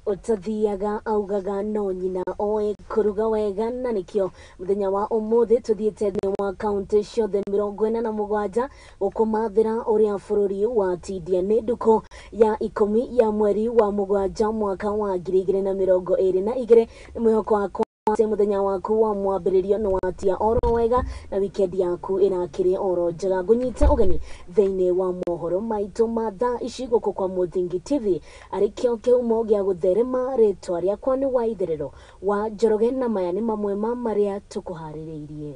Utathiaga augaga no nyina oe kuruga wega na nikio muthenya wa umuthi tuthiete ni wa county ciothe 47 gukumathira uria bururi wa tidia ni nduko ya 10 ya mweri wa mugwanja mwaka wa 2022 ni mwihoko wako muthenya waku wa mwambiririo no watia oro wega na weekend yaku irakiri oro njega gunyita ugeni theine wa mohoro maitu matha icigo kwa Muthingi TV arikio keumo gya gutherema ritwa riakwa ni Waitherero wa Njoroge na maya ni mamwe ma maria tukuhaririirie.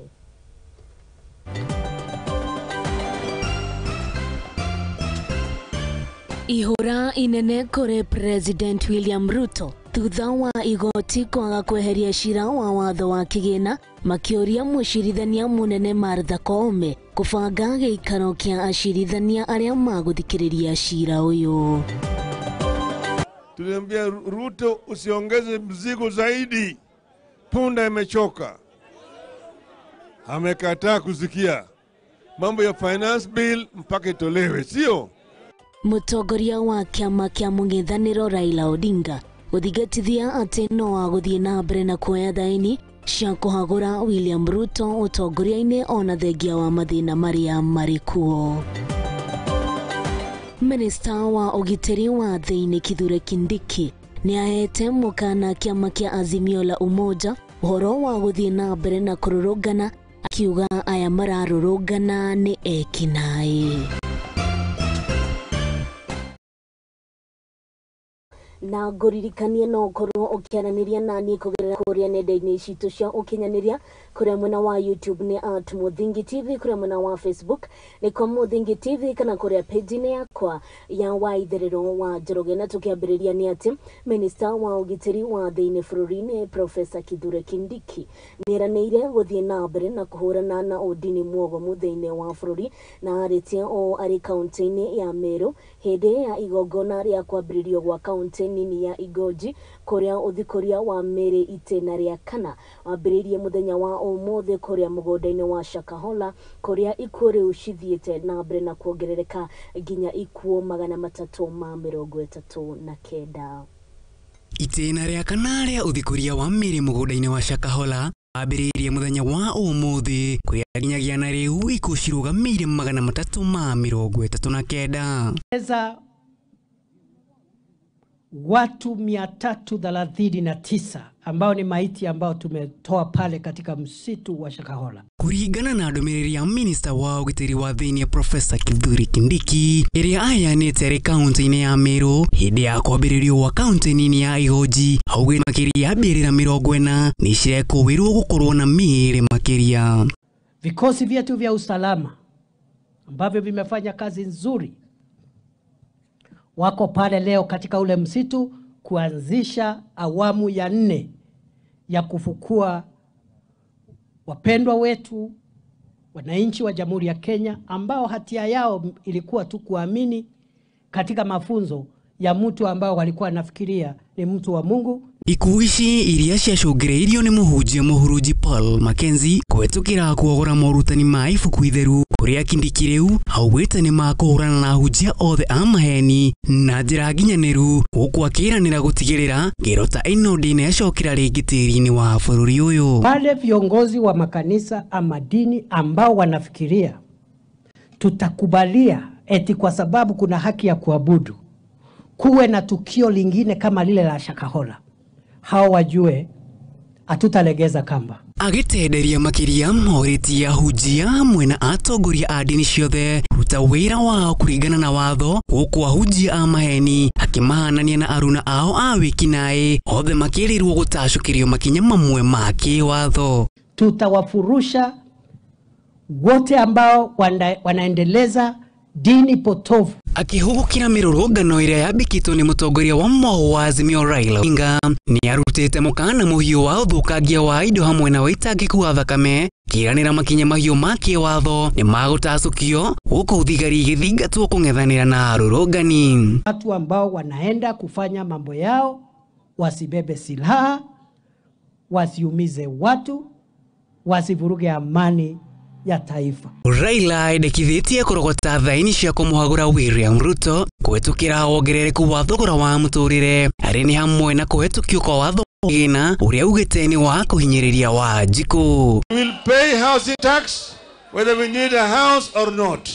Ihura inene kore President William Ruto thutha wa igoti kwaga kweheria cira wa watho wa kigina makioria mucirithania munene Martha Koome kubanga giikaro kia acirithania aria maguthikiriria cira uyu. Tuliambia Ruto usiongeze mzigo zaidi, punda imechoka. Amekataa kusikia mambo ya finance bill mpaka itolewe, sio? Mutongoria wa kiama kia mung'ethaniro Raila Odinga guthigatithia ati no aguthie na mbere na kuoya thaini cia kuhagura William Ruto utongoria-ini ona thengia wa mathina maria marikuo. Minister wa ugitiri wa thiini Kithure Kindiki ni ahete mukana kiama kia Azimio la Umoja uhoro wa guthie na mbere na kururungana akiuga aya mararurungana ni ekinai. Na nguririkanie no korwo ukiaraniria nani kugerera kuria nenda-ini citu cia ukinyaniria kuria mwena wa YouTube ni @Muthingi TV, kuria mwena wa Facebook ni kwa Muthingi TV, kana kuria page ni yakwa ya Waitherero wa Njoroge. Na tukiambiriria ni ati Minister wa ugitiri wa thiini bururi-ini Professor Kithure Kindiki niranire guthie na mbere na kuhurana na udini mwogo muthiini wa bururi na aritie o ari county-ini ya Meru hindi ya igongona ria kwambiririo gwa county nini ya Igoji kuria uthikuria wa mere itena ria kana wambiririe muthenya wa umuthi kuria mugonda-ini wa Shakahola kuria ikuri ucithiete na mbere na kuongerereka ginya ikuo 339. Itena ria kana ria uthikuria wa mere mugonda-ini wa Shakahola wambiririe muthenya wa umuthi kuria ginyagia na riu ikucirugamire 339. Watu 339 ambao ni maiti ambao tumetoa pale katika msitu wa Shakahola. Kuringana na ndumiriri ya Minister wa ugitiri wa thiini Professor Kithure Kindiki iria ayanite ri county-ini ya Meru hindi ya kwambiririo wa county nini ya Igoji auge makiria ambirira 40 ni cirekuwirwo gukorwo na miiri makiria. Vikosi vyetu vya usalama ambavyo vimefanya kazi nzuri wako pale leo katika ule msitu kuanzisha awamu ya 4 ya kufukua wapendwa wetu wananchi wa Jamhuri ya Kenya ambao hatia yao ilikuwa tu kuamini katika mafunzo ya mtu ambao walikuwa nafikiria ni mtu wa Mungu. Ikuici iria ciacungireirio ni muhunjia Mohoro Paul Mackenzie kwetukira kuogora morutani ma ibuku itheru kuria Kindiki riu augite ni makuhurana na hunjia othe a maheni na njira nginyaniru gukwakiranira gutigirira ngero ta ino ndine acokira ringi tiri-ini wa bururi uyu. Wale viongozi wa makanisa ama dini ambao wanafikiria tutakubalia eti kwa sababu kuna haki ya kuabudu kuwe na tukio lingine kama lile la Shakahola, hao wajue atutalegeza kamba. Agitenderia makiria moriti ya hunjia hamwe na atongoria a dini ciothe ruta wira wao kuringana na watho gukwa hunjia a maheni akimahanania na aruna ao a wikinai othe makirirwo gutacukirio makinya mamwe ma kiwatho. Tutawafurusha wote ambao wanaendeleza dini potovu. Akihugukira mirurungano iria yambikitwo ni mutongoria wa Mohoro wa Azimio Raila Odinga ni arutite mukana muhiu wa uthukangia wa indo hamwe na waitangiku wa thakame kiranira makinya mahiu ma kiwatho ni magutacukio guku thigari githingatwo kung'ethanira na arurungani. Watu ambao wanaenda kufanya mambo yao wasibebe silaha, wasiumize watu, wasivuruge amani ya taifa. Raila ndekithitie kurogota thaini cia kumuhagura William Ruto kwetukira wongerereku wa thogora wa muturire ari ni hamwe na kuhetukio kwa watho gina uria ugite ni wa kuhinyiriria wa Wanjiku. We will pay housing tax whether we need a house or not.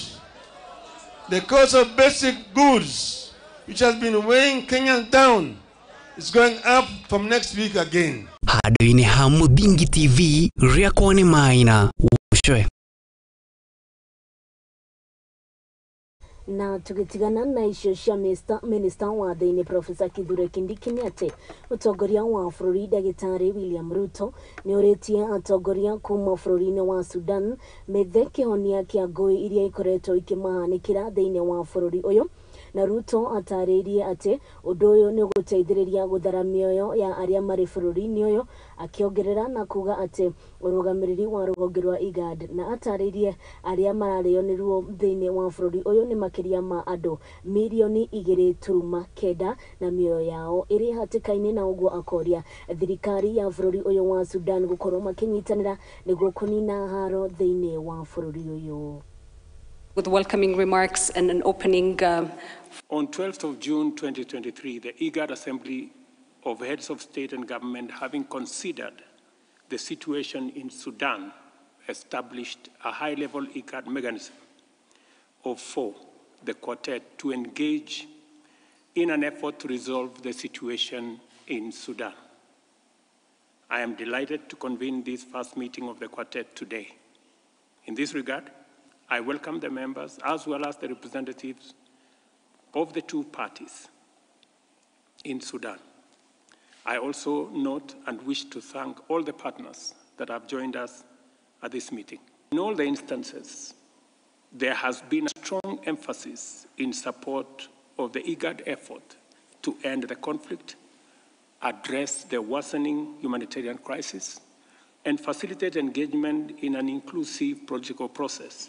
The cost of basic goods, which has been weighing Kenyans down, is going up from next week again. Hadu-ini ha Muthingi TV riakwa ni Maina Ushwe. Na tugitigana na icio cia Minister wa Thĩinĩ Professor Kithure Kindiki nĩ atĩ mũtongoria wa bũrũri Ndagĩtarĩ William Ruto nĩ ũrĩtie atongoria kuma bũrũri-inĩ wa Sudan methe kĩhonia kĩa ngũĩ iria ikoretwo ikĩmahanĩkĩra thĩinĩ wa bũrũri ũyũ. Na Ruto atarĩirie atĩ ũndũ ũyũ nĩ ũgũteithĩrĩria gũthara mĩoyo ya arĩa marĩ bũrũri-inĩ ũyũ, akĩongerera na kuga atĩ ũrũgamĩrĩri wa rũhonge rwa IGAD na atarĩirie arĩa mararĩo nĩ ruo thĩinĩ wa bũrũri ũyũ nĩ makĩria ma andũ milioni 2.9 na mĩoyo yao ĩrĩ hatĩka-inĩ, na ũguo akoria thirikari ya bũrũri ũyũ wa Sudan gũkorwo makĩnyitanĩra nĩguo kũnina haro thĩinĩ wa bũrũri ũyũ. With welcoming remarks and an opening. On 12th of June 2023, the IGAD Assembly of Heads of State and Government, having considered the situation in Sudan, established a high-level IGAD mechanism of 4, the Quartet, to engage in an effort to resolve the situation in Sudan. I am delighted to convene this first meeting of the Quartet today. In this regard, I welcome the members as well as the representatives of the two parties in Sudan. I also note and wish to thank all the partners that have joined us at this meeting. In all the instances, there has been a strong emphasis in support of the IGAD effort to end the conflict, address the worsening humanitarian crisis, and facilitate engagement in an inclusive political process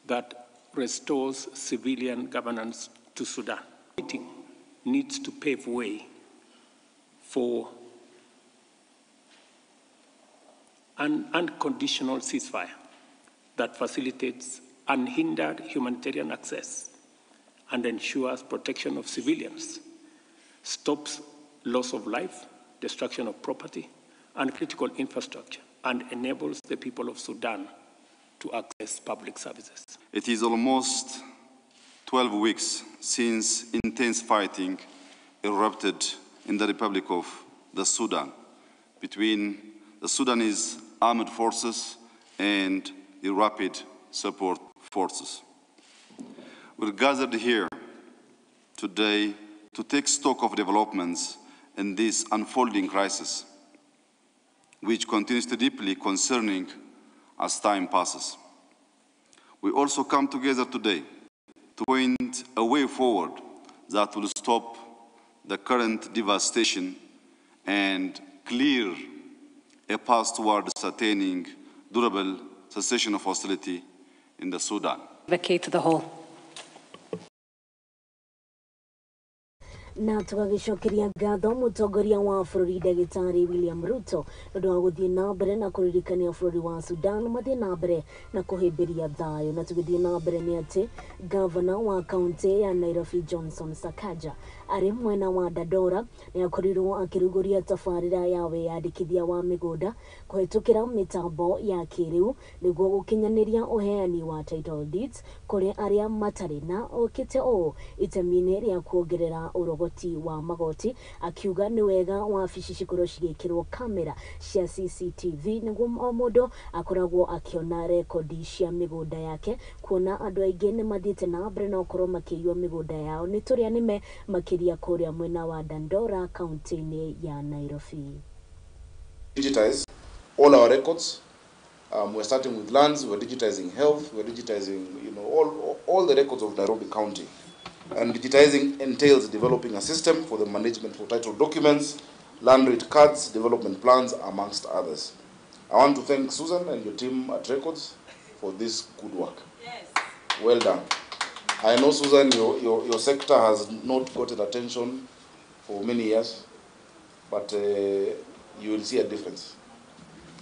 that restores civilian governance to Sudan. The meeting needs to pave way for an unconditional ceasefire that facilitates unhindered humanitarian access and ensures protection of civilians, stops loss of life, destruction of property, and critical infrastructure, and enables the people of Sudan to access public services. It is almost 12 weeks since intense fighting erupted in the Republic of the Sudan between the Sudanese armed forces and the Rapid Support Forces. We're gathered here today to take stock of developments in this unfolding crisis, which continues to deeply concerning as time passes. We also come together today to point a way forward that will stop the current devastation and clear a path toward sustaining durable cessation of hostility in the Sudan. Vacate the whole. Na tugagicokeria ngatho mutongoria wa bũrũri Ndagĩtarĩ William Ruto nĩ ũndũ wa gũthiĩ na mbere na kũririkania bũrũri wa Sudan mathiĩ na mbere na kũhĩmbĩria thayũ. Na tũgĩthiĩ na mbere nĩ atĩ gavana wa kaunti ya Nairobi Johnson Sakaja arĩ mwena wa Dandora nĩ akorirwo akĩrugũria tabarĩra ya wĩyandĩkithia wa mĩgũnda kũhetũkĩra mĩtambo ya kĩrĩu nĩguo gũkinyanĩria ũheani wa title deeds kũrĩ arĩa matarĩ na okĩte ũũ itemi-inĩ rĩa kuongerera ũrogoti wa magoti, akiuga nĩ wega wabici cikorwo cigĩkĩrwo kamera cia CCTV nĩguo o mũndũ akoragwo akĩona rekodi cia mĩgũnda yake, kuona andũ aingĩ nĩ mathiĩte na mbere na gũkorwo makĩiywo mĩgũnda yao nĩ tũrĩa nĩme makĩria kũrĩa mwena wa Dandora kaunti-inĩ ya Nairobi. Digitize all our records. We're starting with lands, we're digitizing health, we're digitizing, all the records of Nairobi County. And digitizing entails developing a system for the management for title documents, land rate cards, development plans, amongst others. I want to thank Susan and your team at Records for this good work. Yes. Well done. I know, Susan, your sector has not gotten attention for many years, but you will see a difference.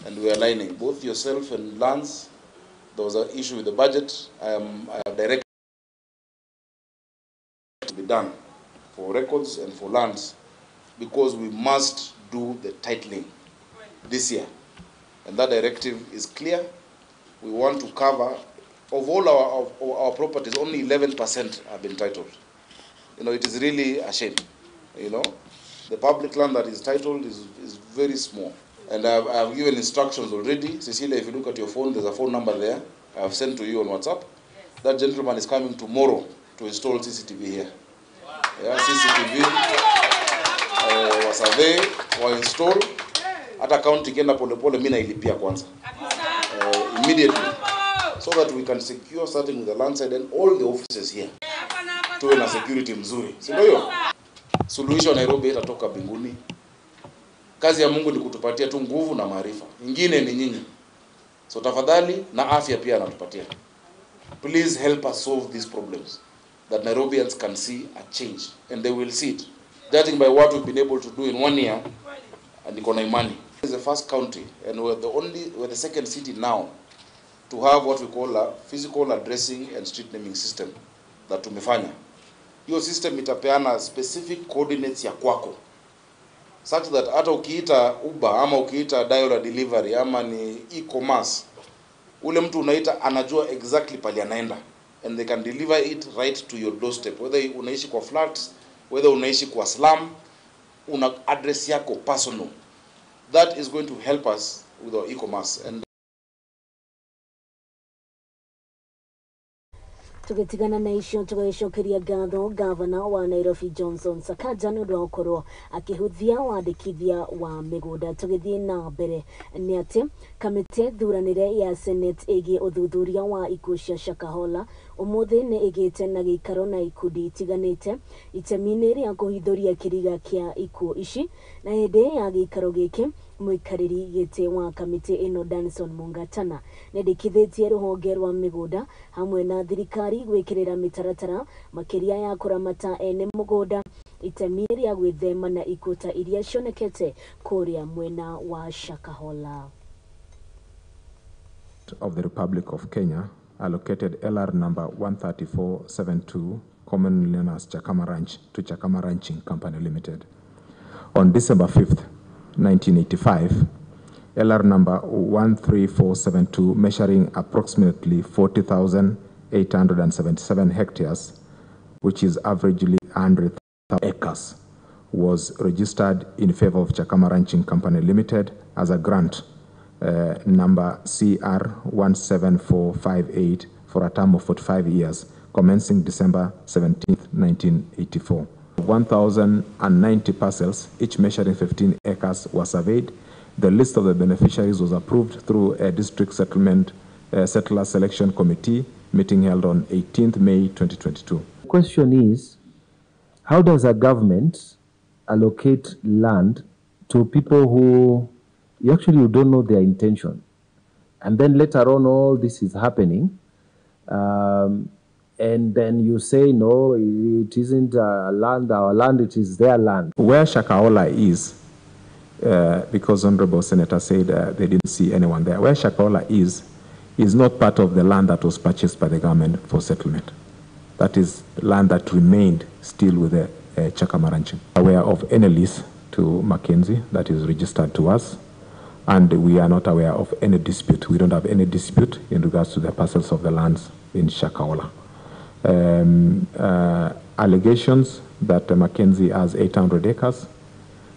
And we are aligning both yourself and lands There was an issue with the budget. I have directed to be done for records and for lands, because we must do the titling this year. And that directive is clear. We want to cover, of all our properties, only 11% have been titled. You know, it is really a shame. You know, the public land that is titled is very small. And I've given instructions already. Cecilia, if you look at your phone, there's a phone number there. I've sent to you on WhatsApp. That gentleman is coming tomorrow to install CCTV here. Yeah, CCTV survey, install. Hata county ikienda polepole mimi nailipia kwanza. Immediately. So that we can secure, starting with the land side and all the offices here. Tuwe na security mzuri. Si ndio hiyo? Suluhisho Nairobi itatoka mbinguni. Kazi ya Mungu ni kutupatia tu nguvu na maarifa. Ingine ni nyinyi. So tafadhali, na afya pia anatupatia. Please help us solve these problems, that Nairobians can see a change, and they will see it. Judging by what we've been able to do in 1 year, and Ikona Imani is the first county, and we're the second city now to have what we call a physical addressing and street naming system that tumefanya. Your system itapeana specific coordinates ya kwako, such that hata ukiita Uber ama ukiita dial delivery ama ni e-commerce, ule mtu unaita anajua exactly pali anaenda, and they can deliver it right to your doorstep, whether unaishi kwa flats, whether unaishi kwa slum, una address yako personal. That is going to help us with our e-commerce. And tugitigana na icio tugacokeria ngatho gavana wa Nairobi Johnson Sakaja nĩ ũndũ wa gũkorwo akĩhuthia wandĩkithia wa mĩgũnda. Tũgĩthiĩ na mbere nĩ atĩ kamĩtĩ thuranĩre ya Senate ĩgiĩ ũthuthuria wa ikuũ cia Shakahola ũmũthĩ nĩ ĩgĩte na gĩikaro na ikundi itiganĩte itemi-inĩ rĩa kũhithũria kĩriga kĩa ikuũ ici, na hĩndĩ ya gĩikaro gĩkĩ mũikarĩri gĩtĩ wa kamĩtĩ ĩno Danson Mungatana nĩendekithĩtie rũhonge rwa mĩgũnda hamwe na thirikari gwĩkĩrĩra mĩtaratara makĩria ya kũramata ene mũgũnda itemi rĩa gwĩthema na ikuta iria cionekete kũrĩa mwena wa Shakahola. Of the Republic of Kenya allocated LR number 13472, commonly known as Chakama Ranch, to Chakama Ranching Company Limited. On December 5th, 1985, LR number 13472, measuring approximately 40,877 hectares, which is averagely 100,000 acres, was registered in favor of Chakama Ranching Company Limited as a grant, number CR 17458, for a term of 45 years, commencing December 17, 1984. 1,090 parcels, each measuring 15 acres, were surveyed. The list of the beneficiaries was approved through a district settler selection committee meeting held on 18th May 2022. The question is, how does a government allocate land to people who you don't know their intention? And then later on, all this is happening. And then you say, no, it isn't our land, it is their land. Where Shakahola is, because Honorable Senator said they didn't see anyone there, where Shakahola is not part of the land that was purchased by the government for settlement. That is land that remained still with the Chakama Ranching. Aware of any lease to Mackenzie that is registered to us, and we are not aware of any dispute. We don't have any dispute in regards to the parcels of the lands in Shakahola. Allegations that Mackenzie has 800 acres.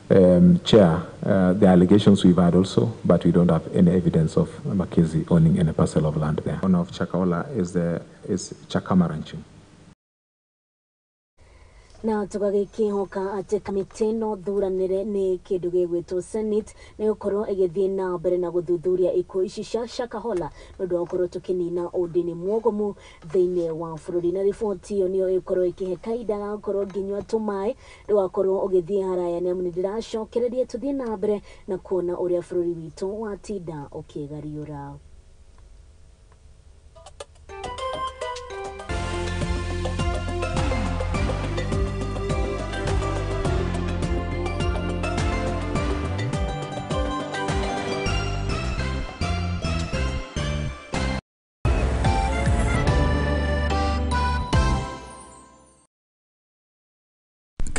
Chair, the allegations we've had also, but we don't have any evidence of Mackenzie owning any parcel of land there. One of Shakahola is Chakama Ranching. na tũgagĩkĩhoka atĩ kamĩtĩ ĩno thuranĩre nĩ kĩndũ gĩgwĩtwo Senate nĩ gũkorwo ĩgĩthiĩ na mbere na gũthuthuria ikuũ ici cia Shakahola nĩ ũndũ wa gũkorwo tũkĩnina ũndini mwogomu thĩinĩ wa bũrũri, na riboti ĩyo nĩyo ĩkorwo ĩkĩhe kaida ga gũkorwo ngĩnyua tũmaĩ ndũgakorwo ũgĩthiĩ haraya, nĩamu nĩ ndĩracokereria tũthiĩ na mbere na kuona ũrĩa bũrũri witũ watinda ũkĩgariũra.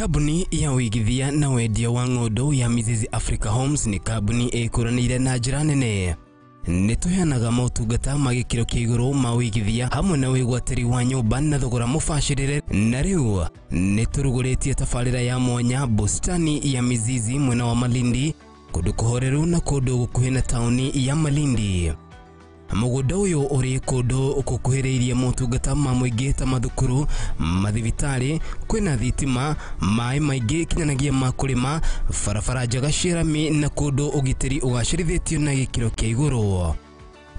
Kabuni ya wigithia na wendia wa ng'ondu ya Mizizi Africa Homes ni kabuni ikuranire na njira nene. Nituheanaga motungata ma gikiro kia iguru ma wigithia hamwe na wigwatiri wa nyumba na thogora mubashirire, na riu nituruguritie tabarira ya mwanya bustani ya Mizizi mwena wa Malindi, kundu kuhoreru na kundu gukuhi na tauni ya Malindi. Mugunda uyu uri kundu ukukuhiriirie motungata ma muingi ta mathukuru, mathibitari, kwina thitima, mai maingi kinyanagia ma kurima, barabara njega cirami na kundu ugitiri ugacirithitio na gikiro kia iguru.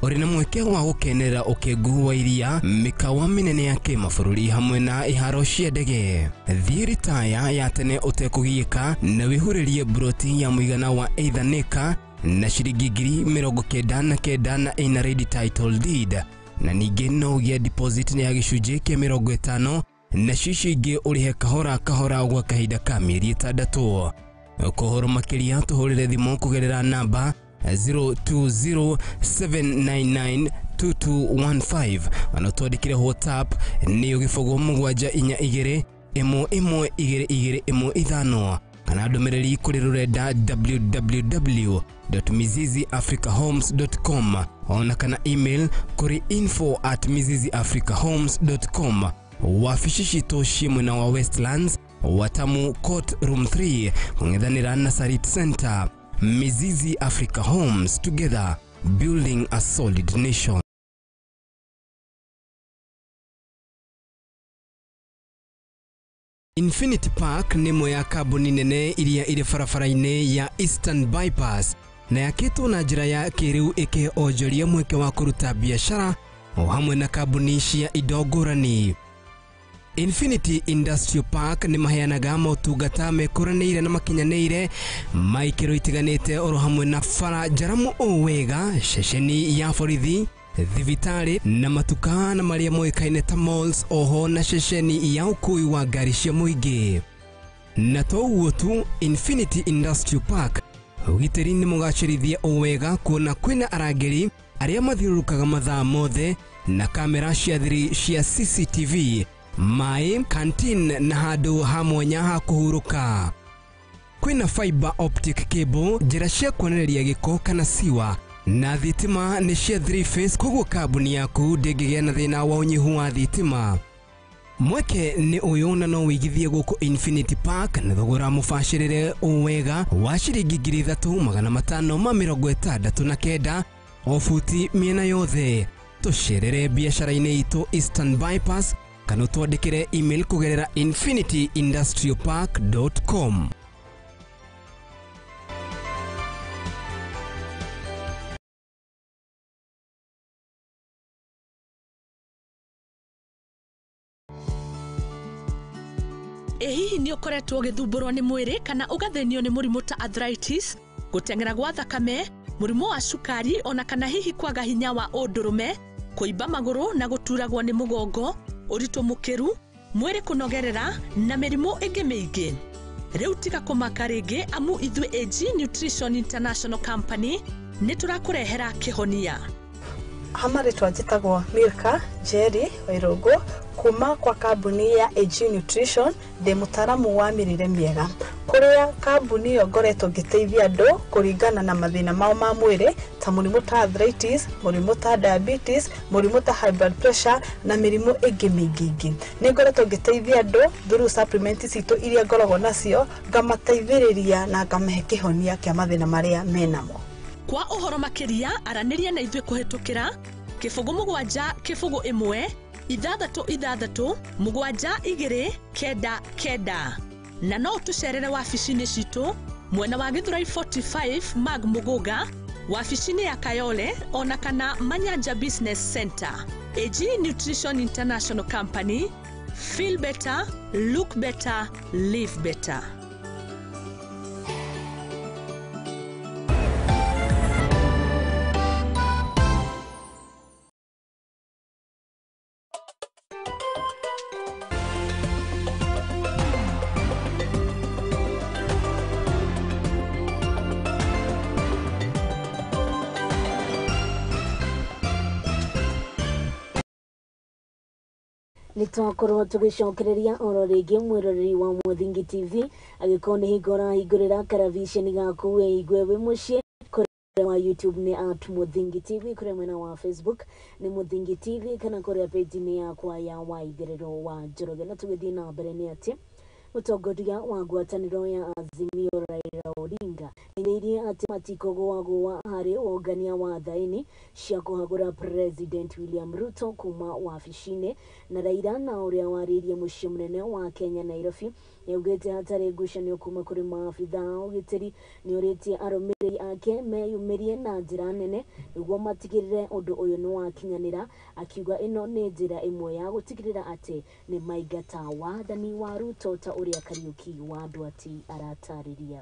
Uri na mweke wa gukenera ukengu wa iria, mikawa minene ya kimabũrũri hamwe na iharo cia ndege. Thie ritaya ya tene utekugiika na wihuririe broti ya muigana wa eithaneka na ciringi 99,000 na ina ready title deed, na ningi no ugie deposit ya gicunji kia 50 na cici ingi urihe kahora kahora gwa kahinda ka mieri 6. Kuhoro makiria tuhurire thimu kugerera namba 0207992215 anatodikire WhatsApp ni ugifogo mugwanja inya igire 112215 kana ndomereri kuri rurenda www.miziziafricahomes.com ona kana email kuri info@miziziafricahomes.com. wafishi cito shimwe na wa Westlands, Watamu Court Room 3 kung'ethanira na Sarit Center. Mizizi Africa Homes, together building a solid nation. Infinity Park ni moya kabuni nene iria iri barabara-ini ya Eastern Bypass na yakitwo na njira ya kiriu ikionjoria mweke wa kuruta biashara o hamwe na kabuni cia indo ngurani. Infinity Industrial Park ni maheanaga motungata mekuranĩire na makinyanĩire maikiro itiganĩte oro hamwe na bara njaramu o wega, ceceni ya borithi, thibitari na matuka na maria moĩkaine ta malls, oho na ceceni ya ukui wa ngari cia mũingĩ. Na to ũguo tu, Infinity Industrial Park ugitĩri nĩ mũgacĩrithia o wega kuona kwĩna arangĩri arĩa mathiũrũrũkaga mathaa mothe na kamera cia thiri cia CCTV, mai, canteen na handu ha mwanya ha kuhuruka. Kwina fiber optic cable, njira cia kuonereria giko kana siwa, na thitima ni cia 3 phase, koguo kabuni yaku ndĩngĩgĩa na thĩna wa ũnyihu wa thitima. Mweke ni uyu na no wigithie guku Infinity Park na thogora mubashirire o wega wa ciringi 3,569 o futi miena yothe. Tucerere biashara-ini itu Eastern Bypass kana twandikire email kugerera infinityindustrialpark.com. Hihi ni ukoretwo ugithumburwo ni mwiri kana ugathenio ni murimu ta arthritis, gutengera gwa thakame, murimu wa cukari ona kana hihi kwaga hinya wa undurume, kuimba maguru na guturagwo ni mugongo, uritu mukiru, mwiri kunogerera na mirimu ingi miingi. Riu tiga kumaka ringi amu ithui AG Nutrition International Company ni turakurehera kihonia. Hamaritwa njitagwo Milka Jerry Wairungu kuma kwa kambuni ya AG Nutrition, ndi mutaramu wa mirire miega, kuria kambuni yo ngoretwo ngiteithia andu kuringana na mathina mao ma mwiri ta murimu ta arthritis, murimu ta diabetes, murimu ta high blood pressure na mirimu ingi mingi. Ni ngoretwo ngiteithia andu through supplements citu iria ngoragwo nacio, ngamateithĩrĩria na ngamahe kihonia kia mathina maria menamo. Kwa uhoro makiria araniria na ithui kuhitukira kifugu mugwanja kifugu imwe 666 mugwanja 299 na no tucerere wabici-ini citu mwena wa Githurai 45 Mag Muguga, wabici-ini ya Kayole ona kana Manyanja Business Center. AG Nutrition International Company, feel better, look better, live better. nitwakorwo tugicokereria oro ringi mwiroreri wa Muthingi TV agikone hingurira karavisheni gaku we igwe we mucie wa YouTube ni @Muthingi TV, kure mwena wa Facebook ni Muthingi TV, kana kure page ni yakwa ya Waitherero wa Njoroge. Na tugithii na mbere ni ati mutongoria wa ngwataniro ya Azimio Raila Odinga inirie ati matikogoagwa hari wongania wa thaini cia kuhagura President William Ruto kuma wafishine na Raila na uria waririe mucii munene wa Kenya Nairobi yaugite hatari ngucanio kuma kuri maabitha ugitiri ni uritie arumiri ake meyumirie na njira nene niguo matigirire undu uyu ni wakinyanira, akiuga ino ni njira imwe ya gutigirira ati ni maigata wathani wa Ruto ta uria Kariuki wa Ndwati aratariria.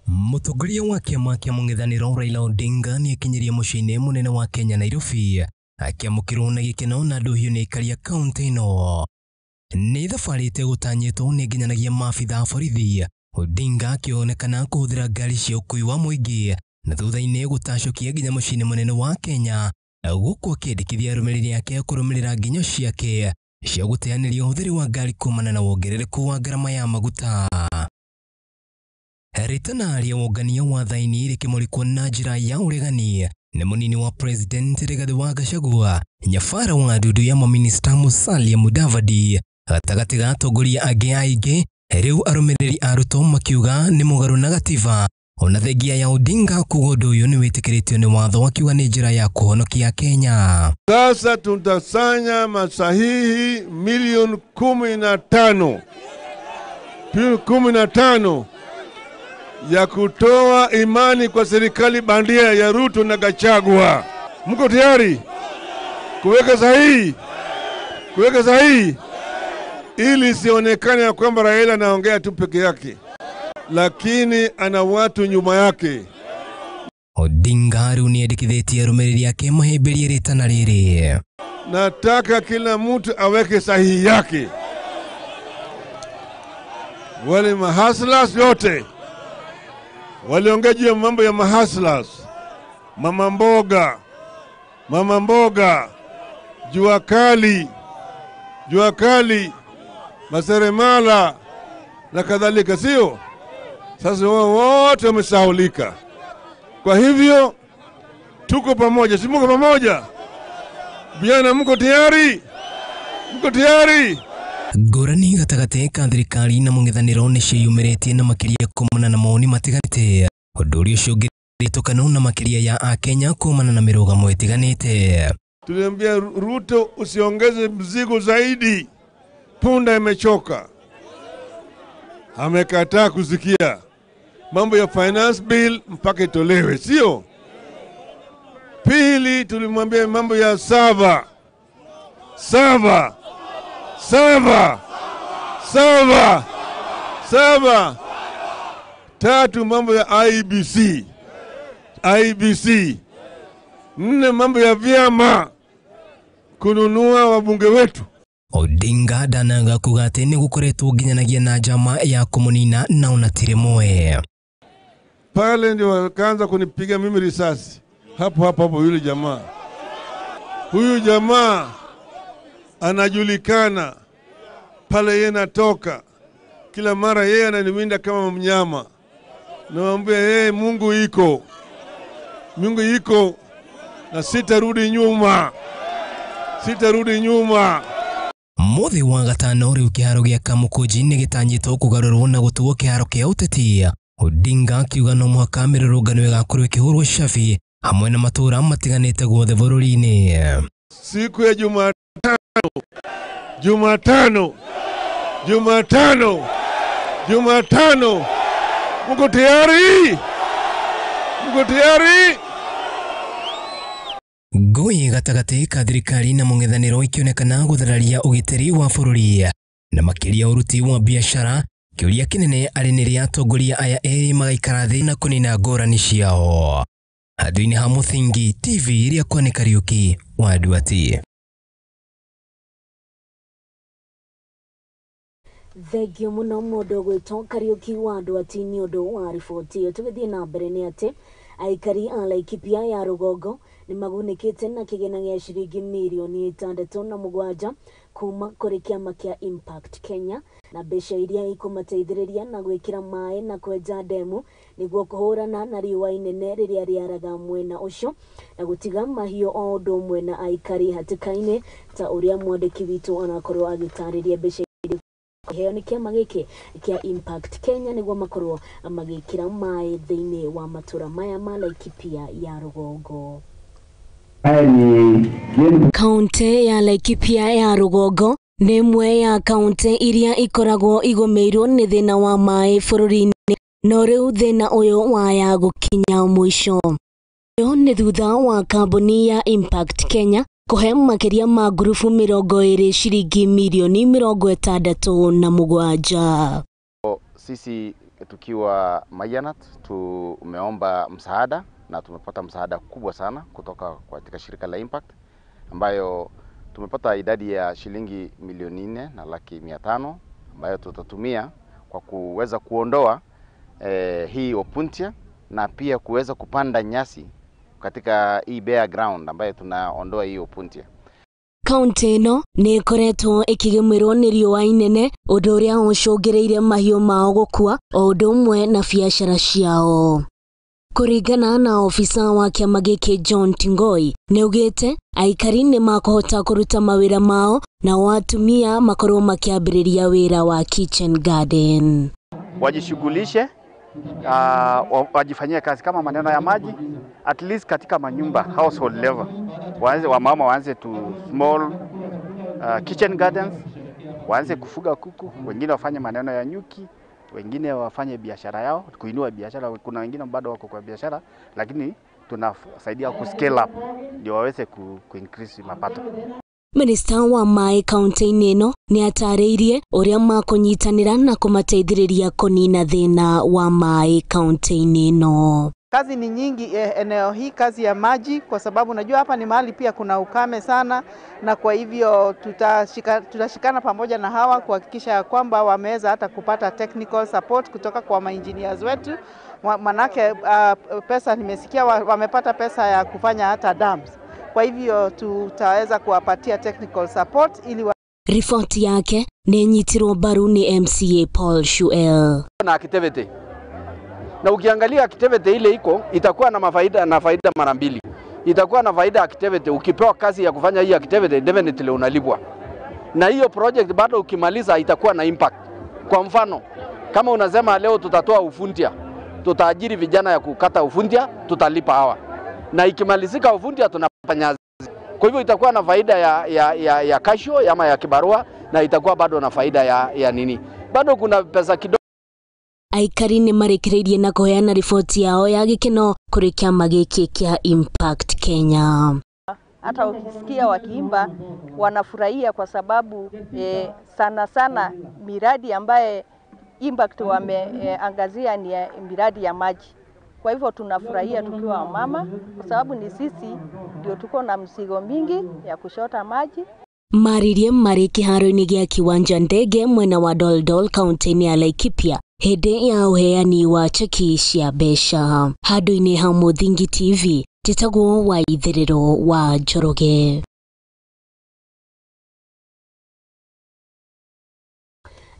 Mutongoria wa kiama kia mung'ethaniro Raila Odinga ni akinyirie mucii munene wa Kenya Nairobi akiamukirwo na gikeno na nduhiu ni ikaria kaunti ino. Ni thabarite gutanyitwo ni nginyanagia maabitha borithi, Odinga akionekana kuhuthira ngari cia ukui wa muingi na thutha-ini gutacokia nginya mucii munene wa Kenya guku akendikithia arumiriri ake kurumirira nginyo ciake cia guteaniria uhuthiri wa ngari kumana na wongerereku wa garama ya maguta. Ritana ria wongania wa thaini rikimurikwo na njira ya uregani ni munini wa President Rigathi wa Gachagua, nyabara wa ndudu ya maminista Musalia Mudavadi, gatagati ga atongoria angi aingi. Riu arumiriri a Ruto makiuga ni mugaru na gatiba, ona thengia ya Odinga kuga undu uyu ni witikiritio ni watho, akiuga ni njira ya kuhonokia Kenya. Sasa tutasanya masahihi milioni 15 ya kutoa imani kwa serikali bandia ya Ruto na Gachagua. Mko tayari kuweka sahihi? Kuweka sahihi ili sionekane ya kwamba Raila anaongea tu peke yake, lakini ana watu nyuma yake. Odinga riu ni endikithitie arumiriri yake mahemberie ritana riri. Nataka kila mtu aweke sahihi yake. Wale mahaslas yote waliongea juu ya mambo ya mahaslas, mama mboga, jua kali, maseremala na kadhalika, sio? Sasa wote wamesahaulika. Kwa hivyo tuko pamoja, si mko pamoja? Vijana mko tayari? Mko tayari? Ngũrani gatagati ka thirikari na mung'ethaniro ni ciiyumiritie na makiria kumana na maoni matiganite, undu uria ucungiritukano na makiria ya Akenya kumana na mirugamo itiganite. Tuliambia Ruto usiongeze mzigo zaidi, punda imechoka. Amekataa kusikia. Mambo ya finance bill mpaka itolewe, sio? Pili tulimwambia mambo ya sava. Tatu mambo ya IBC. 4 mambo ya vyama, kununua wabunge wetu. Odinga dananga kuga ati ni gukoretwo nginyanagia na njama ya kumunina na unatire moe. Pale ndio wakaanza kunipiga mimi risasi. Hapo yule jamaa. Huyu jamaa anajulikana pale yeye natoka. Kila mara yeye ananiwinda kama mnyama. Naambia yeye Mungu iko na sitarudi nyuma. Muthi wa gatano riu kiharo gia Kamukunji ni gitanyitwo kugarurwo na gutuo kiharo kia uteti. Odinga akiuga no muhaka mirurungano igakorwo ikihurwo cabi hamwe na matura matiganite guothe bururi-ini. Siku ya Jumatano. Mko tayari? Ngui gatagati ka thirikari na mung'ethaniro ikionekana guthararia ugitiri wa bururi na makiria uruti wa biashara. Kiuria kinene ari ni ria atongoria aya eri magaikara thi na kunina ngũrani ciao. Handũ-inĩ ha Muthingi TV iria kwa ni Kariuki wa Ndwati. Thegio muno mundu gwitwo Kariuki wa Ndwati ni undu wa riboti iyo. Tugithii na mbere ni ati aikari a Laikipia ya Rugongo ni magunĩkĩte na kĩgĩna gĩa ciringi mirioni 67 kuma kũrĩ kĩama kĩa Impact Kenya na mbeca iria ikũmateithĩrĩria na gwĩkĩra maĩ na kwenja ndemu nĩguo kũhũrana na riũa inene rĩrĩa rĩaraga mwena ũcio na gũtiga mahiũ o ũndũ ũmwe na aikari hatĩka-inĩ ta ũrĩa mwandĩki witũ anakorwo agĩtarĩria mbeca heo ni kĩama gĩkĩ kĩa Impact Kenya nĩguo makorwo magĩkĩra maĩ thĩinĩ wa matũra maya ma Laikipia ya Rugongo. Kaunti ya Laikipia ya Rugongo nĩ ĩmwe ya kaunti iria ikoragwo igũmĩirwo nĩ thĩna wa maĩ bũrũri-inĩ, no rĩu thĩna ũyũ waya gũkinya mũico. Ũyũ nĩ thutha wa kambuni ya Impact Kenya kũhe makĩria ma ngurubu 20 ciringi milioni 67. Sisi tukiwa Mayanat tumeomba msaada na tumepata msaada kubwa sana kutoka katika shirika la Impact ambayo tumepata idadi ya shilingi milioni 4,500,000 ambayo tutatumia kwa kuweza kuondoa hii opuntia na pia kuweza kupanda nyasi katika hii bare ground ambayo tunaondoa hii opuntia. Kaunti ĩno nĩ ĩkoretwo ĩkĩgũmĩrwo nĩ riũa inene ũndũ ũrĩa ũcũngĩrĩirie mahiũ mao gũkua o ũndũ ũmwe na biacara ciao. Kũringana na ofisa wa kĩama gĩkĩ John Tingoi nĩaugĩte aikari nĩ makũhota kũruta mawĩra mao na atumia makorwo makĩambĩrĩria wĩra wa kitchen garden. Wajishughulishe wajifanyie kazi kama maneno ya maji at least katika manyumba household level. Wamama waanze to small kitchen gardens, waanze kufuga kuku, wengine wafanye maneno ya nyuki, wengine wafanye biashara yao, kuinua biashara. Kuna wengine bado wako kwa biashara lakini tunasaidia ku scale up ndio waweze ku increase mapato. Minister wa maĩ kaunti-inĩ ĩno nĩ atarĩirie ũrĩa makũnyitanĩra na kũmateithĩrĩria kũnina thĩna wa maĩ kaunti-inĩ ĩno. Kazi ni nyingi eneo hii, kazi ya maji, kwa sababu najua hapa ni mahali pia kuna ukame sana, na kwa hivyo tutashikana pamoja na hawa kuhakikisha kwamba wameweza hata kupata technical support kutoka kwa engineers wetu. Manake pesa nimesikia wamepata pesa ya kufanya hata dams. Kwa hivyo tutaweza kuwapatia technical support ili Ripoti yake nĩ nyitirwo mbaru ni MCA Paul Shuel. Na activity. Na ukiangalia activity ile iko itakuwa na faida mara mbili. Itakuwa na faida activity, ukipewa kazi ya kufanya hii activity definitely unalipwa. Na hiyo project bado ukimaliza itakuwa na impact. Kwa mfano, kama unasema leo tutatoa ufundia, tutaajiri vijana ya kukata ufundia, tutalipa hawa. Na ikimalizika ufundia tunafanya. Kwa hivyo itakuwa na faida ya kasho ama ya kibarua, na itakuwa bado na faida ya nini. Bado kuna pesa kidogo. Aikari nĩ marekereirie na kũheana riboti yao ya gĩkeno kũrĩ kĩama gĩkĩ kĩa Impact Kenya. Hata ukisikia wakiimba wanafurahia kwa sababu sana sana miradi ambaye Impact wameangazia ni miradi ya maji. Kwa hivyo tunafurahia tukiwa wamama kwa sababu ni sisi ndio tuko na mzigo mingi ya kushota maji. Maririe marĩ kĩharo-inĩ gĩa kiwanja ndege mwena wa Doldol kaunti-inĩ ya Laikipia hĩndĩ ya ũheani wa cheki cia mbeca. Handũ-inĩ ha Mũthingi TV njĩtagwo Waitherero wa Njoroge.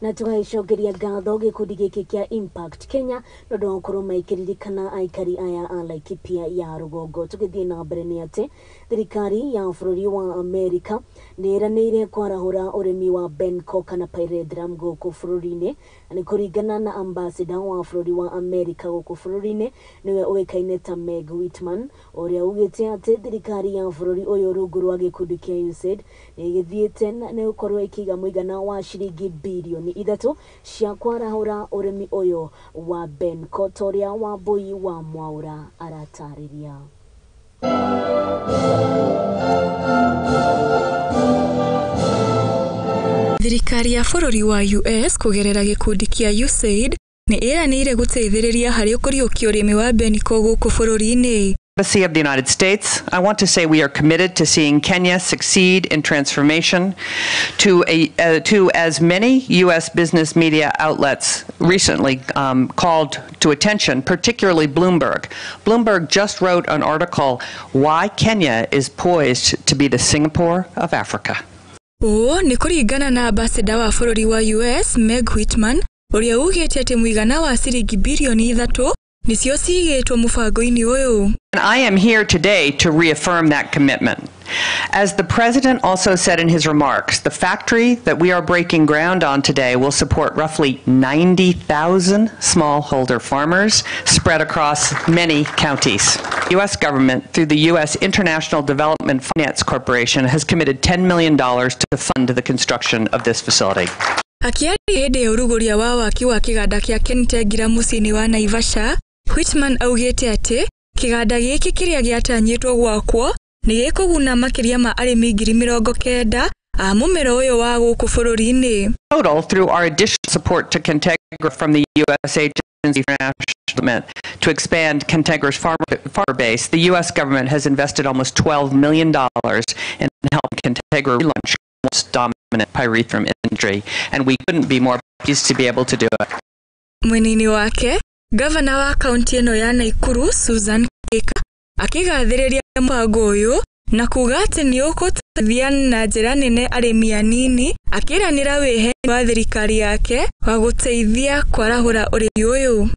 Na tũgaicokeria ngatho gĩkundi gĩkĩ kĩa Impact Kenya nĩ ũndũ wa gũkorwo maikĩririkana aikari aya a Laikipia ya Rugongo. Tũgĩthiĩ na mbere nĩ atĩ thirikari ya bũrũri wa Amerika nĩ ĩranĩire kwarahũra ũrĩmi wa benko kana pyrethrum gũkũ bũrũri-inĩ, na nĩ kũringana na ambassador wa bũrũri wa Amerika gũkũ bũrũri-inĩ nĩwe ũĩkaine ta Meg Whitman, ũrĩa ugĩte atĩ thirikari ya bũrũri ũyũ rungu rwa gĩkundi kĩa USAID nĩ ĩgĩthiĩte na nĩ gũkorwo ĩkĩiga mũigana wa ciringi bilioni 3 cia kwarahũra ũrĩmi ũyũ wa benko ta ũrĩa Wambui wa Mwaura aratarĩria. Thirikari ya bũrũri wa US kũgerera gĩkundi kĩa USAID nĩ ĩranĩire gũteithĩrĩria harĩ ũkũriũkia ũrĩmi wa benko gũkũ bũrũri-inĩ. Embassy of the United States, I want to say we are committed to seeing Kenya succeed in transformation. To as many U.S. business media outlets recently called to attention, particularly Bloomberg. Bloomberg just wrote an article, Why Kenya is Poised to be the Singapore of Africa. Nĩ kũringana na ambassador wa bũrũri wa US Meg Whitman, ũrĩa ugĩte atĩ mũigana wa ciringi bilioni 3 nicio cigĩtwo mũbango-inĩ ũyũ. And I am here today to reaffirm that commitment. As the President also said in his remarks, the factory that we are breaking ground on today will support roughly 90,000 smallholder farmers spread across many counties. The U.S. government, through the U.S. International Development Finance Corporation, has committed $10 million to fund the construction of this facility. Akiaria hĩndĩ ya ũrugũria wa waki wa kĩganda kĩa Kentegra mũciĩ-inĩ wa Naivasha, Whitman augĩte atĩ kĩganda gĩkĩ kĩrĩa gĩatanyĩtwo gwakwo nĩ gĩkũguna makĩria ma arĩmi 90,000 a mũmera ũyũ wa gũkũ bũrũri-inĩ. Total, through our additional support to Kentegra from the U.S. Agency for International Development to expand Kentegra's farmer base, the U.S. government has invested almost $12 million in helping Kentegra relaunch its dominant pyrethrum industry, and we couldn't be more pleased to be able to do it. Mwena-inĩ wake, Gavana wa kaunti ĩno ya Nakuru, Susan Kika, akĩgathĩrĩria mũbango ũyũ na kuga atĩ nĩ ũgũteithia na njĩra nene arĩmi anini, akĩranĩra wĩheni wa thirikari yake wa gũteithia kwarahũra ũrĩmi ũyũ.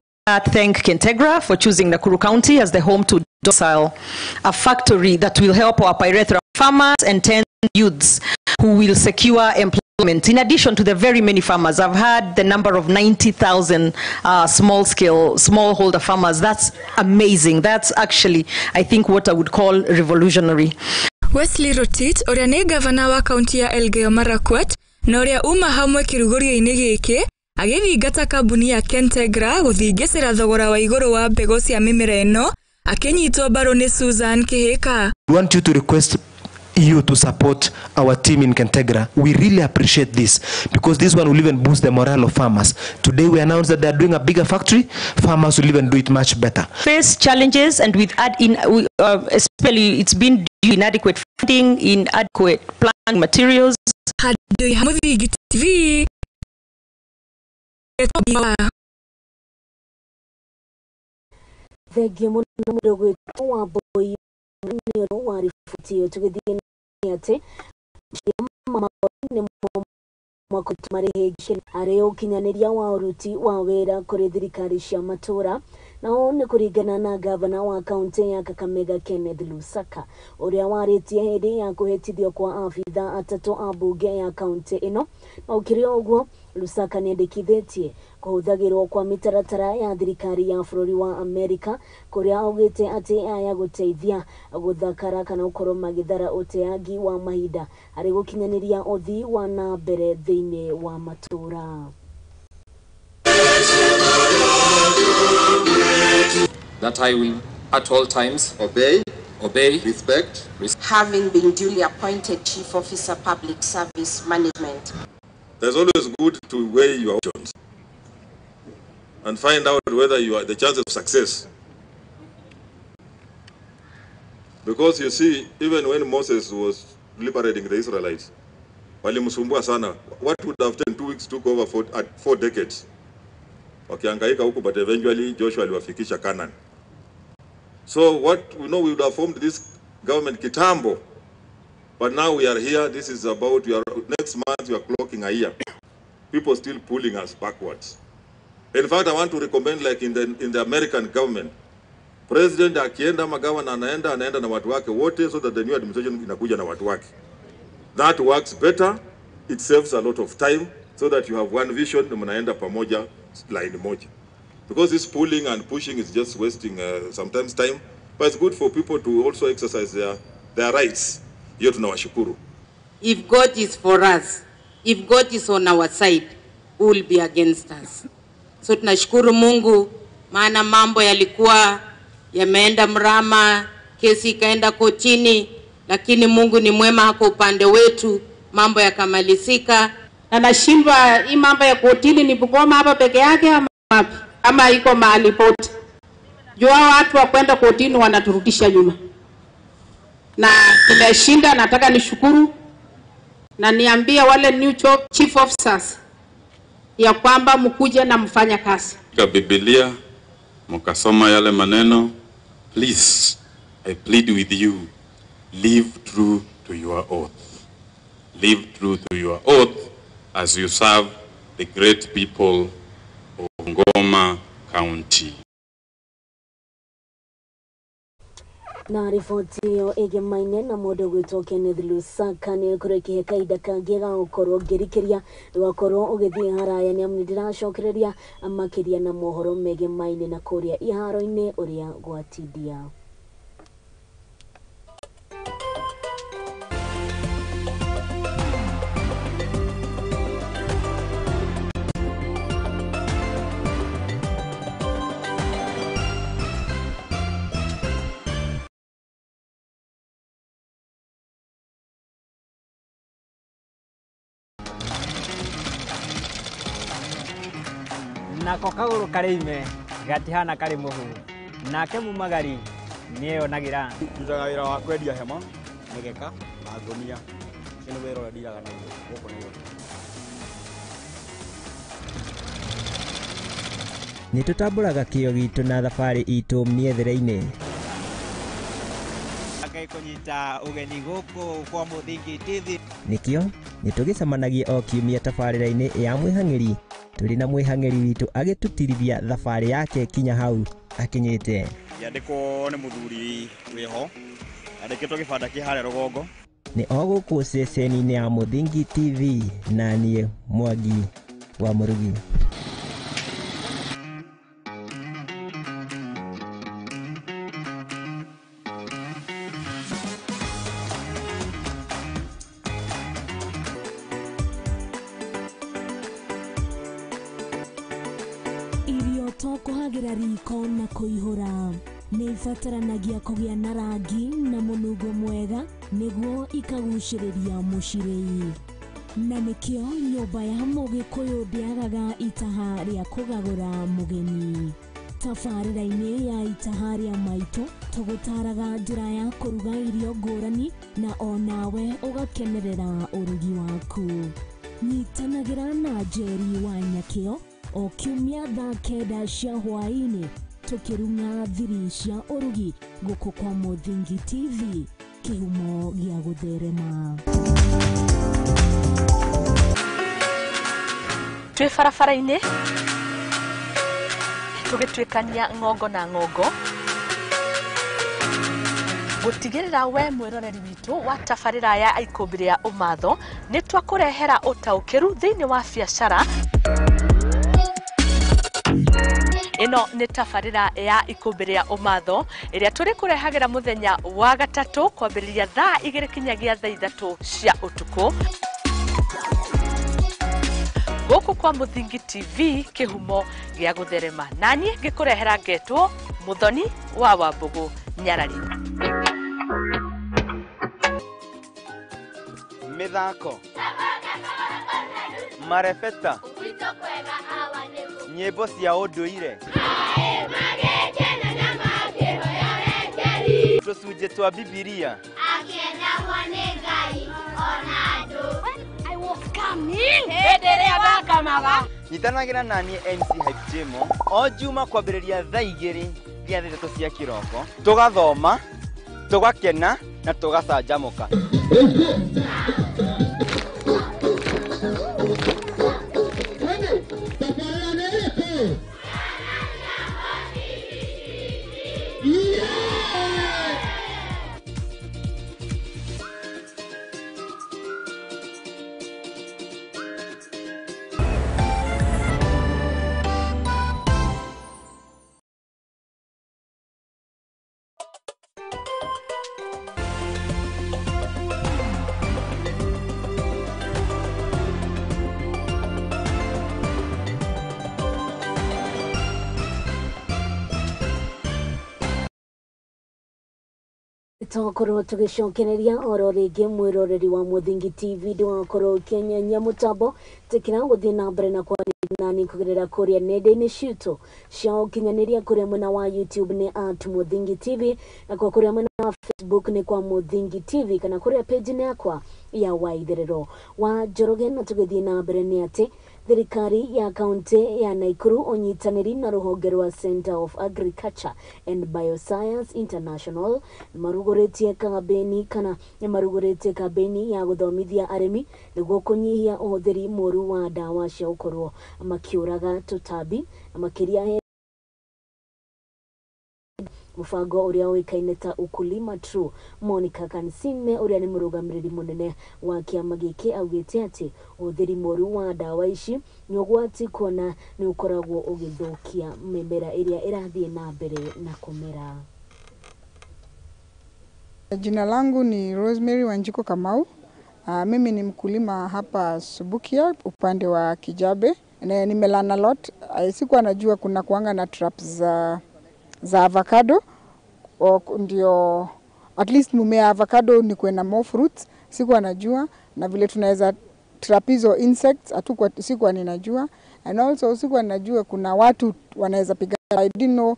Thank Kentegra for choosing Nakuru County as the home to domicile a factory that will help our pyrethrum farmers and 10 youths who will secure employment. In addition to the very many farmers, I've heard the number of 90,000 smallholder farmers. That's amazing. That's actually, I think, what I would call revolutionary. Wesley Rotich, ũrĩa nĩ gavana wa kaunti ya Elgeyo Marakwet, na ũrĩa uma hamwe kĩrugũrio-inĩ gĩkĩ, agĩthingata kambuni ya Kentegra gũthingĩcĩra thogora wa igũrũ wa mbegũ cia mĩmera ĩno, akĩnyitwo mbaru nĩ Susan Kihika. We want you to request you to support our team in Kentegra. We really appreciate this because this one will even boost the morale of farmers. Today we announced that they are doing a bigger factory. Farmers will even do it much better. Face challenges and with especially it's been due to inadequate funding, inadequate planning materials. Thengia mũno mũndũ wa boy nĩ wa riboti tũgĩthiĩ atĩ mama nĩ makutumarihe arĩ ũkinyanĩria wa ũruti wa wĩra kũrĩ thirikari cia matũra na o nĩ kũringana na gavana wa kaunti ya Kakamega Kenneth Lusaka ũrĩa warĩtie hĩndĩ ya kũhĩtithio kwa afitha atatũ a bunge ya kaunti ĩno na ũkĩrĩ ũguo Lusaka nĩendekithĩtie kũhũthagĩrwo kwa mĩtaratara ya thirikari ya bũrũri wa Amerika kũrĩa augĩte atĩ aya gũteithia gũthakara kana gũkorwo magĩthara ũteangi wa mahinda harĩ gũkinyanĩria ũthii wa na mbere thĩinĩ wa matũra. That I will at all times obey, respect, having been duly appointed Chief Officer Public Service Management. There's always good to weigh your options and find out whether you are the chance of success. Because you see, even when Moses was liberating the Israelites, walimsumbua sana. What would have taken 2 weeks took over 4 decades. Wakihangaika huko, but eventually Joshua aliwafikisha Canaan. So what we know, we would have formed this government kitambo. But now we are here. This is about next month. We are clocking a year. People still pulling us backwards. In fact, I want to recommend, like in the American government, President akienda magavana anaenda na watu wake wote, so that the new administration inakuja na watu wake. That works better. It saves a lot of time, so that you have one vision. Mnaenda pamoja, line moja. Because this pulling and pushing is just wasting sometimes time. But it's good for people to also exercise their rights. If God is for us, if God is on our side, who will be against us? So tunashukuru Mungu, maana mambo yalikuwa yameenda mrama, kesi ikaenda kotini, lakini Mungu ni mwema, hako upande wetu, mambo yakamalizika. Na nashindwa hii mambo ya kotini ni Bungoma hapa peke yake ama iko mahali pote? Jua watu wa kwenda kotini wanaturudisha nyuma. Na tumeshinda, nataka nishukuru na niambie wale new chief officers ya kwamba mkuje na mfanya kazi. Kwa Biblia mukasoma yale maneno, please I plead with you, live true to your oath. Live true to your oath as you serve the great people of Ngoma County. Na riboti iyo igemaine na mundu gwitwo Kenneth Lusaka ni kurekihe kaida kangi ga gukorwo ngirikiria wakorwo ugithie haraya ni amwe ndiracokereria makiria na mohoro megemaine na kuria iharo-ini uria gwatidia. Nako kaguru karime gatihana kari muhu nake mumagari niyo nagira ndutaga wira wa kwendia hema migeka na ngonia kino wira wa ndiraga na guko niyo nitutamburaga kio gitu na thabari itu miethere-ini akai kunyita ugeni guku kwa Muthingi TV nikio nitugicemanagia o kiumia tabarira-ini ya mwihang'iri turi na mwihang'iri witu agitutirithia thabari yake kinya hau akinyite yandiko ni muthuri wiho yandikitwo gibanda kihare rugongo ni oguku ceceni-ini ya Muthingi TV na nie Mwangi wa Murugi. Kuhagira riko na kuihura ni ibataranagia kugia na rangi na munungo mwega niguo ikaguciriria mucirei na nikio nyumba ya Mugikuyu ndiagaga itaha ria kugagura mugeni. Tabarira-ini ya itaha ria maitu tugutaraga njira ya kuruga irio ngurani na onawe ugakenerera urugi waku. Nyitanagira na Njeri wa Nyakio o kiumia thaa kenda cia hwaini tukirunga thiri cia urugi guku kwa Muthingi TV kihumo gia gutherema. Twi barabara-ini tugitwikania ngongo na ngongo gutigirira we mwiroreri witu wa tabarira ya ikumbiri ya umatho ni twakurehera utaukiru thiini wa biacara. Ino ni tabarira ya ikumbiri ya umatho iria turi kurehagira muthenya wa gatatu kwambiriria thaa 2 kinyagia thaa 3 cia utuku guku kwa Muthingi TV kihumo gia gutherema nani gikurehera ngetwo Muthoni wa Wambugu Nyarari. Mithako marefeta nyimbo cia unduire tucunjĩ twa Bibilia nyitanagira nani MC Hype Jemo o juma kwambĩrĩria thaa 2 nginya thaa 3 cia kĩroko tugathoma tugakena na tugacanjamũka. Twakorwo tugicokereria oro ringi mwiroreri wa Muthingi TV ndwakorwo Kenya nya mutambo tikira guthii na mbere na kwa nani kugerera kuria nenda-ini citu cia ukinyaniria kuria mwena wa YouTube ni @Muthingi TV na kwa kuria mwena wa Facebook ni kwa Muthingi TV kana kuria page ni yakwa ya Waitherero wa Njoroge. Na tugithii na mbere ni ati thirikari ya kaunti ya Naikuru unyitaniri na ruhonge rwa Center of Agriculture and Bioscience International marugoretie kambeni ya guthomithia arimi niguo kunyihia uhuthiri moru wa dawa cia ukorwo makiuraga tutambi makiria mufango uria wikaine ta ukulima true. Monica Kansime uria ni murugamiriri munene wa kiama giki augite ati uthiri moru wa dawa ici ni ugwati kuona ni ukoragwo ugithukia mimera iria irathie na mbere na kumera. Jina langu ni Rosemary Wanjiko Kamau. Mimi ni mkulima hapa Subukia upande wa Kijabe. Nimelana lot. Sikuwa najua kuna kuanga na traps za avocado. Ndio at least mumea avocado ni kuena more fruits. Sikuwa najua na vile tunaweza trap hizo insects sikuwa ninajua. And also sikuwa najua kuna watu wanaweza piga. I didn't know.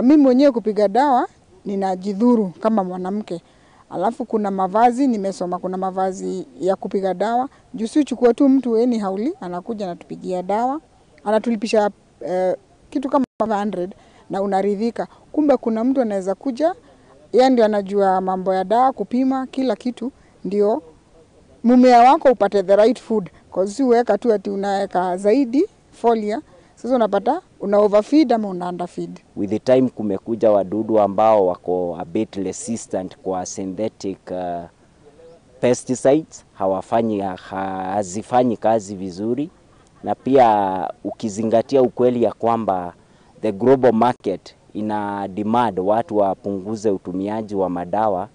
Mimi mwenyewe kupiga dawa ninajidhuru kama mwanamke. Alafu kuna mavazi nimesoma kuna mavazi ya kupiga dawa. Jusi chukua tu mtu hauli anakuja anatupigia dawa. Anatulipisha kitu kama 500 na unaridhika. Kumbe kuna mtu anaweza kuja yeye ndio anajua mambo ya dawa kupima kila kitu ndio mumea wako upate the right food. Cause si uweka tu ati unaweka zaidi folia. Sasa unapata una overfeed ama una underfeed. With the time kumekuja wadudu ambao wako a bit resistant kwa synthetic pesticides, hazifanyi kazi vizuri, na pia ukizingatia ukweli ya kwamba the global market ina demand watu wapunguze utumiaji wa madawa.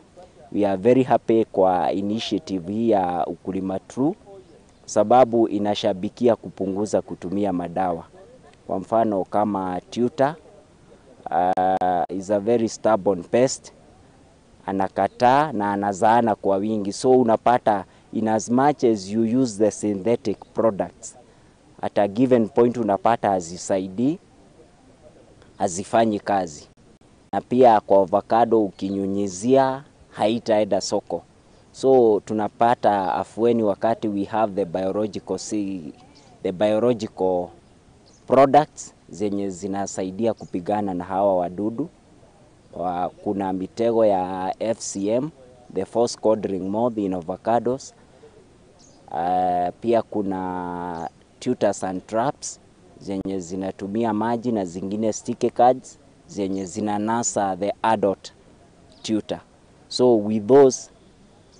We are very happy kwa initiative hii ya ukulima true sababu inashabikia kupunguza kutumia madawa. Kwa mfano kama tuta is a very stubborn pest, anakataa na anazaana kwa wingi, so unapata in as much as you use the synthetic products at a given point unapata hazifanyi kazi. Na pia kwa avocado ukinyunyizia haitaenda soko, so tunapata afueni wakati we have the biological products zenye zinasaidia kupigana na hawa wadudu. Kuna mitego ya FCM, the force cording moth in avocados. Pia kuna tutors and traps zenye zinatumia maji na zingine sticky cards zenye zinanasa the adult tutor. So with those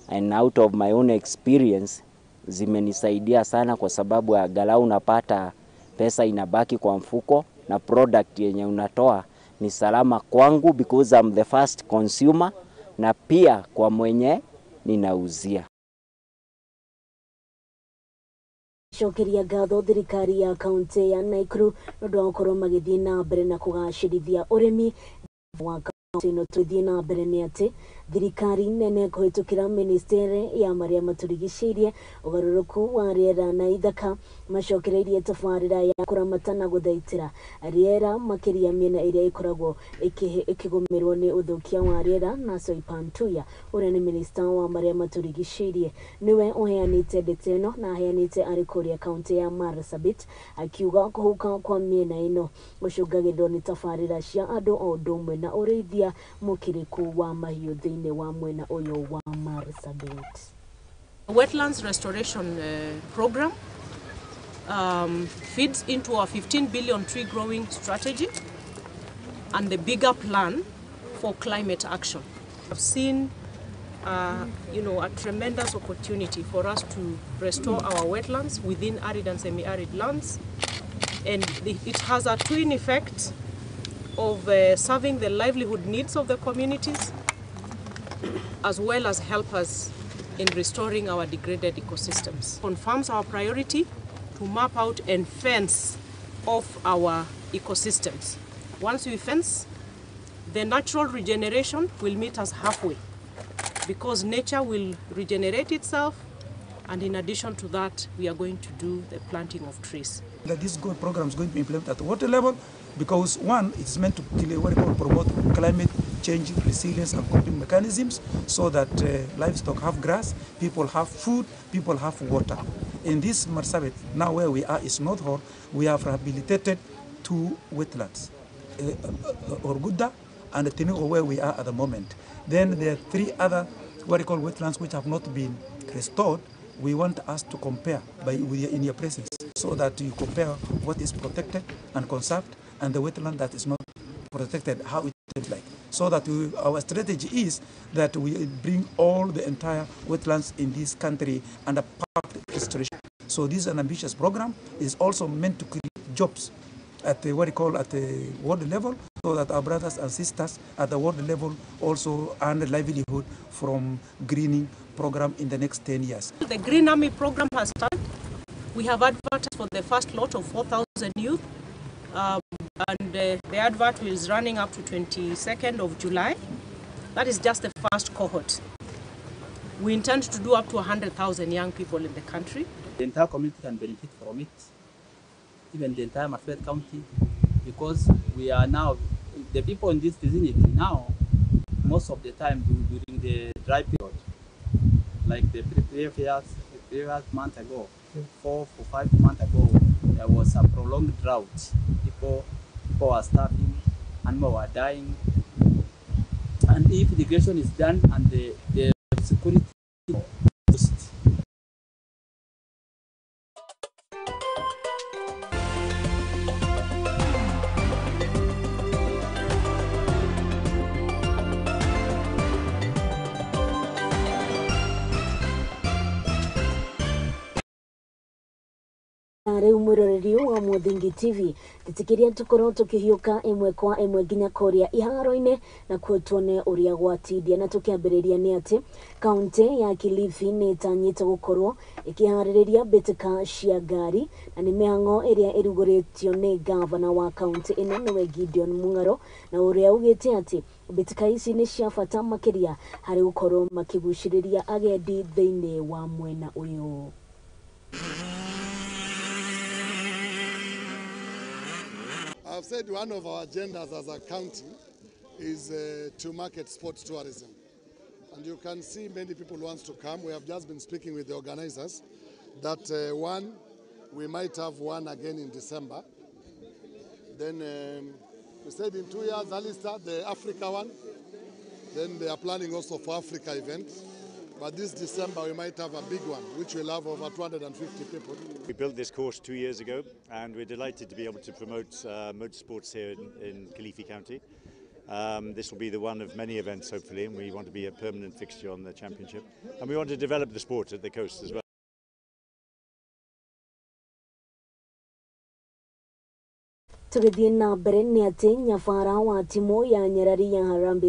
and out of my own experience zimenisaidia sana kwa sababu angalau unapata pesa inabaki kwa mfuko na product yenye unatoa ni salama kwangu because I'm the first consumer na pia kwa mwenye ninauzia. Shokeria gatho thirikari ya kaunti ya Naikuru ndodo okorwo magithii na mbere na kugacirithia urimi wa kaunti no tuthii na mbere ni ati thirikari nene kuhitukira ministeri ya maria maturigicirie ugaruruku wa riera na ithaka macokereirie tabarira ya kuramata na guthaitira riera makiria miena iria ikoragwo ikigomerwo ni uthukia wa riera na Soipantuya uria ni minister wa maria maturigicirie niwe uheanite ndeteno na aheanite arikuria kaunti ya Marsabit akiuga kuhuka kwa miena ino ucungagirwo ni tabarira cia andu o ndumwe na urithia mukiriku wa mahiu thini wa mwena uyu wa Marsabit. Wetlands restoration program feeds into our 15 billion tree growing strategy and the bigger plan for climate action. I've seen a tremendous opportunity for us to restore our wetlands within arid and semi-arid lands, and it has a twin effect of serving the livelihood needs of the communities as well as help us in restoring our degraded ecosystems. Confirms our priority to map out and fence off our ecosystems. Once we fence, the natural regeneration will meet us halfway because nature will regenerate itself, and in addition to that, we are going to do the planting of trees. that this program is going to be implemented at the water level, because one, it's meant to promote climate change resilience and coping mechanisms, so that livestock have grass, people have food, people have water. In this Marsabit, now where we are is North Hall, we have rehabilitated 2 wetlands, Orguda and Tinigo, where we are at the moment. Then there are 3 other wetlands which have not been restored. We want us to compare in your presence, so that you compare what is protected and conserved and the wetland that is not protected, how it is like. So that our strategy is that we bring all the entire wetlands in this country under public restoration. So this is an ambitious program. It's also meant to create jobs at the at the world level, so that our brothers and sisters at the world level also earn a livelihood from greening program in the next 10 years. The Green Army program has started. We have advertised for the first lot of 4,000 youth, and the advert is running up to 22nd of July. That is just the first cohort. We intend to do up to 100,000 young people in the country. The entire community can benefit from it, even the entire Marsabit County, because we are now, the people in this vicinity now, most of the time during the dry period, like the previous month ago, 4 or 5 months ago, there was a prolonged drought. People are starving, animals are dying. And if irrigation is done and the security is Rĩu mwĩrorerio wa Mũthingi TV tũtikĩria tũkorwo tũkĩhiũka ĩmwe kwa ĩmwe nginya kũrĩa iharo-inĩ na kuo tuone ũrĩa gwatindia, na tũkĩambĩrĩria nĩ atĩ kaunti ya Kilifi nĩ ĩtanyĩte gũkorwo ĩkĩharĩrĩria mbĩtĩka cia ngari, na nĩ mĩhang'o ĩrĩa ĩrugũrĩtio nĩ gavana wa kaunti ĩno nĩwe Gideon Mung'aro, na ũrĩa ugĩte atĩ mbĩtĩka ici nĩ cia bata makĩria harĩ gũkorwo makĩgucĩrĩria agendi thĩinĩ wa mwena ũyũ. I've said one of our agendas as a county is to market sports tourism. And you can see many people want to come. We have just been speaking with the organizers that one, we might have one again in December. Then we said in 2 years, Alistair, the Africa one. Then they are planning also for Africa event. But this December we might have a big one, which will have over 250 people. We built this course 2 years ago, and we're delighted to be able to promote motorsports here in Kilifi County. This will be the one of many events, hopefully, and we want to be a permanent fixture on the championship. And we want to develop the sport at the coast as well. Tũgĩthiĩ na mbere nĩ atĩ nyabara wa timu ya Nyarari ya Harambee